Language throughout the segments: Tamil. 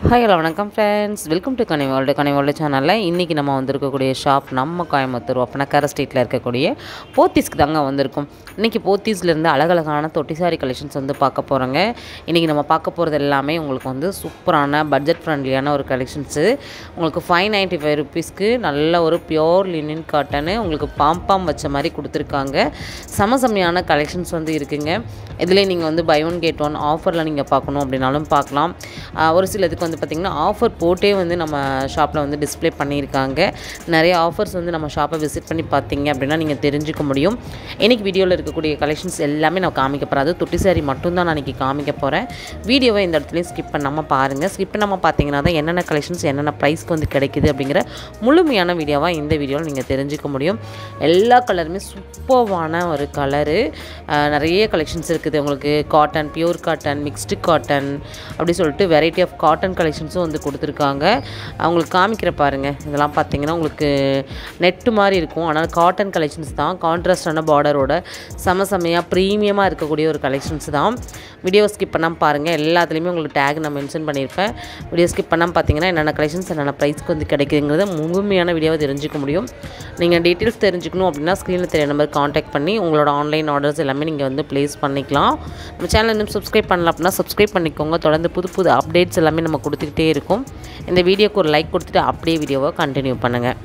ஹாய் ஹலோ வணக்கம் friends, welcome to Ghani world சேனலில் இன்றைக்கி நம்ம வந்திருக்கக்கூடிய ஷாப் நம்ம கோயம்புத்தூர் ஒப்பனக்கார ஸ்ட்ரீட்டில் இருக்கக்கூடிய போத்தீஸ்க்கு தாங்க வந்திருக்கோம். இன்றைக்கி போத்தீஸ்லேருந்து அழகழகான தொட்டி சாரி கலெக்ஷன்ஸ் வந்து பார்க்க போகிறோங்க. இன்றைக்கி நம்ம பார்க்க போகிறது எல்லாமே உங்களுக்கு வந்து சூப்பரான பட்ஜெட் ஃப்ரெண்ட்லியான ஒரு கலெக்ஷன்ஸு. உங்களுக்கு 595 ருபீஸ்க்கு நல்ல ஒரு பியோர் லினின் காட்டனு உங்களுக்கு பாம் வச்ச மாதிரி கொடுத்துருக்காங்க. செமையான கலெக்ஷன்ஸ் வந்து இருக்குங்க. இதில் நீங்கள் வந்து பை ஒன் கெட் ஒன் ஆஃபரில் நீங்கள் பார்க்கணும் அப்படின்னாலும் பார்க்கலாம். ஒரு சிலதுக்கு வந்து பார்த்திங்கன்னா ஆஃபர் போட்டே வந்து நம்ம ஷாப்பில் வந்து டிஸ்ப்ளே பண்ணியிருக்காங்க. நிறைய ஆஃபர்ஸ் வந்து நம்ம ஷாப்பை விசிட் பண்ணி பார்த்தீங்க அப்படின்னா நீங்கள் தெரிஞ்சுக்க முடியும். இன்றைக்கி வீடியோவில் இருக்கக்கூடிய கலெக்ஷன்ஸ் எல்லாமே நான் காமிக்க போகிறேன். அது தொட்டி சாரி மட்டும்தான் நான் இன்றைக்கி காமிக்க போகிறேன். வீடியோவை இந்த இடத்துலையும் ஸ்கிப் பண்ணாமல் பாருங்கள். ஸ்கிப் பண்ணாமல் பார்த்தீங்கன்னா தான் என்னென்ன கலெக்ஷன்ஸ் என்னென்ன ப்ரைஸ்க்கு வந்து கிடைக்குது அப்படிங்கிற முழுமையான வீடியோவாக இந்த வீடியோவில் நீங்கள் தெரிஞ்சுக்க முடியும். எல்லா கலருமே சூப்பர்வான ஒரு கலரு. நிறைய கலெக்ஷன்ஸ் இருக்குது. உங்களுக்கு cotton, pure cotton, mixed cotton அப்படி சொல்லிட்டு வெரைட்டி ஆஃப் காட்டன் கலெக்ஷன்ஸும் வந்து கொடுத்துருக்காங்க. அவங்களுக்கு காமிக்கிற பாருங்கள். இதெல்லாம் பார்த்தீங்கன்னா உங்களுக்கு நெட்டு மாதிரி இருக்கும். ஆனால் காட்டன் கலெக்ஷன்ஸ் தான். கான்ட்ராஸ்டான பார்டரோட செமையாக ப்ரீமியமாக இருக்கக்கூடிய ஒரு கலெக்ஷன்ஸ் தான். வீடியோ ஸ்கிப் பண்ணாமல் பாருங்கள். எல்லாத்துலேயுமே உங்களுக்கு டேக் நான் மென்ஷன் பண்ணியிருப்பேன். வீடியோ ஸ்கிப் பண்ணாமல் பார்த்தீங்கன்னா என்னென்ன கலெக்ஷன்ஸ் என்னென்ன ப்ரைஸ்க்கு வந்து கிடைக்குதுங்கிறத முழுமையான வீடியோவை தெரிஞ்சுக்க முடியும். நீங்கள் டீட்டெயில்ஸ் தெரிஞ்சுக்கணும் அப்படின்னா ஸ்க்ரீனில் தெரிய நம்பர் காண்டாக்ட் பண்ணி உங்களோட ஆன்லைன் ஆர்டர்ஸ் எல்லாமே நீங்கள் வந்து ப்ளேஸ் பண்ணிக்கலாம். நம்ம சேனல் இன்னும் சப்ஸ்கிரைப் பண்ணலாம் அப்படின்னா சப்ஸ்கிரைப் பண்ணிக்கோங்க. தொடர்ந்து புது அப்டேட்ஸ் எல்லாமே நம்ம கொடுத்துக்கிட்டே இருக்கும். இந்த வீடியோக்கு ஒரு லைக் கொடுத்துட்டு அப்படியே வீடியோவை கண்டினியூ பண்ணுங்கள்.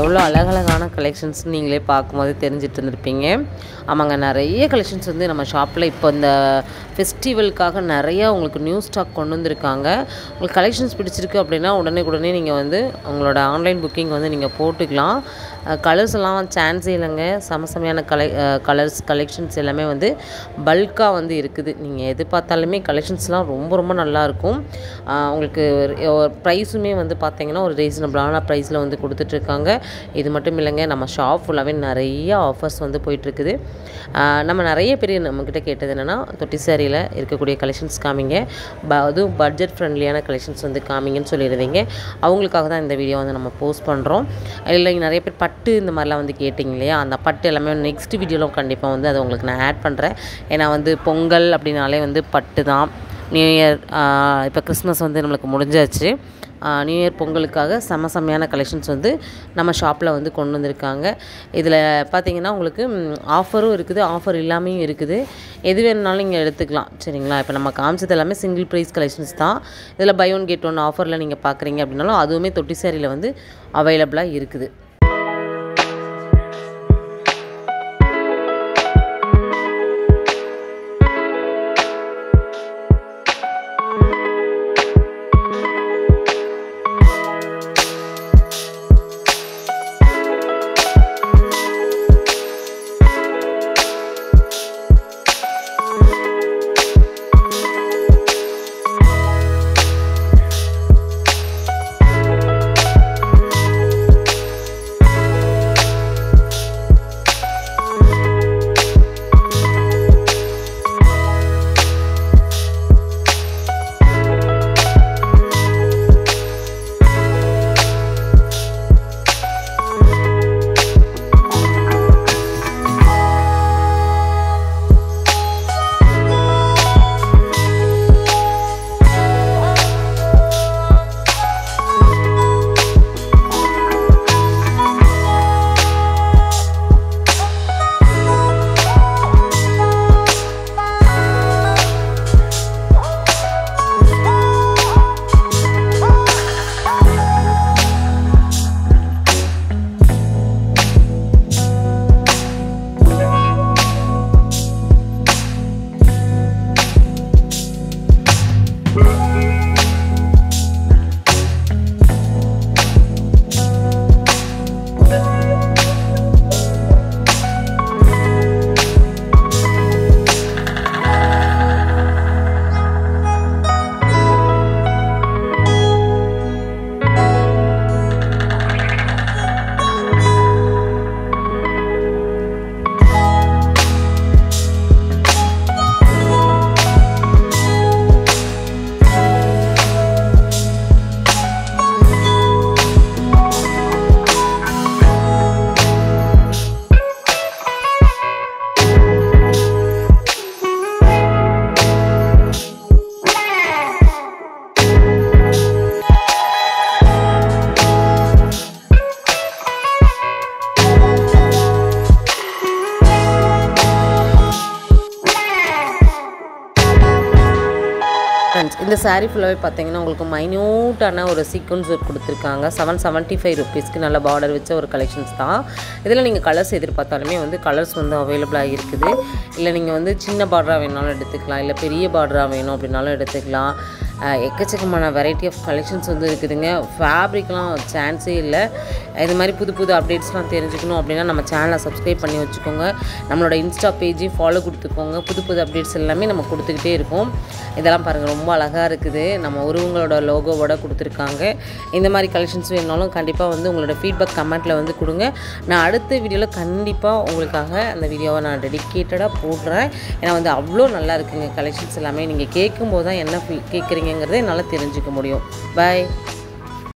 எவ்வளோ அழகழகான கலெக்ஷன்ஸ் நீங்களே பார்க்கும்போது தெரிஞ்சுட்டு இருந்திருப்பீங்க. ஆமாங்க, நிறைய கலெக்ஷன்ஸ் வந்து நம்ம ஷாப்பில் இப்போ இந்த ஃபெஸ்டிவலுக்காக நிறையா உங்களுக்கு நியூ ஸ்டாக் கொண்டு வந்திருக்காங்க. உங்களுக்கு கலெக்ஷன்ஸ் பிடிச்சிருக்கு அப்படின்னா உடனே நீங்கள் வந்து உங்களோட ஆன்லைன் புக்கிங் வந்து நீங்கள் போட்டுக்கலாம். கலர்ஸ் எல்லாம் சான்ஸே இல்லைங்க. செமையான கலர்ஸ் கலெக்ஷன்ஸ் எல்லாமே வந்து பல்காக வந்து இருக்குது. நீங்கள் எது பார்த்தாலுமே கலெக்ஷன்ஸ்லாம் ரொம்ப நல்லாயிருக்கும். உங்களுக்கு ப்ரைஸுமே வந்து பார்த்தீங்கன்னா ஒரு ரீசனபிளான ப்ரைஸில் வந்து கொடுத்துட்ருக்காங்க. இது மட்டும் இல்லைங்க, நம்ம ஷாப் ஃபுல்லாகவே நிறைய ஆஃபர்ஸ் வந்து போயிட்டுருக்குது. நம்ம நிறைய பேர் நம்மக்கிட்ட கேட்டது என்னென்னா தொட்டி சாரியில் இருக்கக்கூடிய கலெக்ஷன்ஸ் காமிங்க, அதுவும் பட்ஜெட் ஃப்ரெண்ட்லியான கலெக்ஷன்ஸ் வந்து காமிங்கன்னு சொல்லியிருந்தீங்க. அவங்களுக்காக தான் இந்த வீடியோ வந்து நம்ம போஸ்ட் பண்ணுறோம். இல்லை நிறைய பேர் பட்டு இந்த மாதிரிலாம் வந்து கேட்டிங்க இல்லையா, அந்த பட்டு எல்லாமே நெக்ஸ்ட் வீடியோவில் கண்டிப்பாக வந்து அதை உங்களுக்கு நான் ஆட் பண்ணுறேன். ஏன்னா வந்து பொங்கல் அப்படின்னாலே வந்து பட்டு தான். நியூ இயர் இப்போ கிறிஸ்மஸ் வந்து நம்மளுக்கு முடிஞ்சாச்சு. நியூ இயர் பொங்கலுக்காக செமையான கலெக்ஷன்ஸ் வந்து நம்ம ஷாப்பில் வந்து கொண்டு வந்திருக்காங்க. இதில் பார்த்தீங்கன்னா உங்களுக்கு ஆஃபரும் இருக்குது, ஆஃபர் இல்லாமையும் இருக்குது. எது வேணுனாலும் நீங்கள் எடுத்துக்கலாம். சரிங்களா? இப்போ நம்ம காமிச்சது எல்லாமே சிங்கிள் ப்ரைஸ் கலெக்ஷன்ஸ் தான். இதில் பை ஒன் கெட் ஒன் ஆஃபரில் நீங்கள் பார்க்குறீங்க அப்படின்னாலும் அதுவுமே தொட்டி சாரியில் வந்து அவைலபிளாக இருக்குது. இந்த சாரீ ஃபுல்லாகவே பார்த்தீங்கன்னா உங்களுக்கு மைன்யூட்டான ஒரு சீக்வன்ஸ் ஒர்க் கொடுத்துருக்காங்க. 775 ருபீஸ்க்கு நல்ல பார்டர் வச்ச ஒரு கலெக்ஷன்ஸ் தான். இதில் நீங்கள் கலர்ஸ் எதிர்பார்த்தாலுமே வந்து கலர்ஸ் வந்து அவைலபிளாக இருக்குது. இல்லை நீங்கள் வந்து சின்ன பார்டராக வேணாலும் எடுத்துக்கலாம், இல்லை பெரிய பார்டராக வேணும் அப்படின்னாலும் எடுத்துக்கலாம். எக்கச்சக்கமான வெரைட்டி ஆஃப் கலெக்ஷன்ஸ் வந்து இருக்குதுங்க. ஃபேப்ரிக்லாம் சான்ஸே இல்லை. இது மாதிரி புது புது அப்டேட்ஸ்லாம் தெரிஞ்சுக்கணும் அப்படின்னா நம்ம சேனலை சப்ஸ்கிரைப் பண்ணி வச்சுக்கோங்க. நம்மளோட இன்ஸ்டா பேஜையும் ஃபாலோ கொடுத்துக்கோங்க. புது புது அப்டேட்ஸ் எல்லாமே நம்ம கொடுத்துக்கிட்டே இருக்கோம். இதெல்லாம் பாருங்கள், ரொம்ப அழகாக இருக்குது. நம்ம உருவங்களோட லோகோவோட கொடுத்துருக்காங்க. இந்த மாதிரி கலெக்ஷன்ஸ் வேணுனாலும் கண்டிப்பாக வந்து உங்களோட ஃபீட்பேக் கமெண்ட்டில் வந்து கொடுங்க. நான் அடுத்த வீடியோவில் கண்டிப்பாக உங்களுக்காக அந்த வீடியோவை நான் டெடிக்கேட்டடாக போடுறேன். ஏன்னா வந்து அவ்வளோ நல்லா இருக்குங்க கலெக்ஷன்ஸ் எல்லாமே. நீங்கள் கேட்கும்போது தான் என்ன கேட்குறீங்கிறத என்னால் தெரிஞ்சுக்க முடியும். பாய்.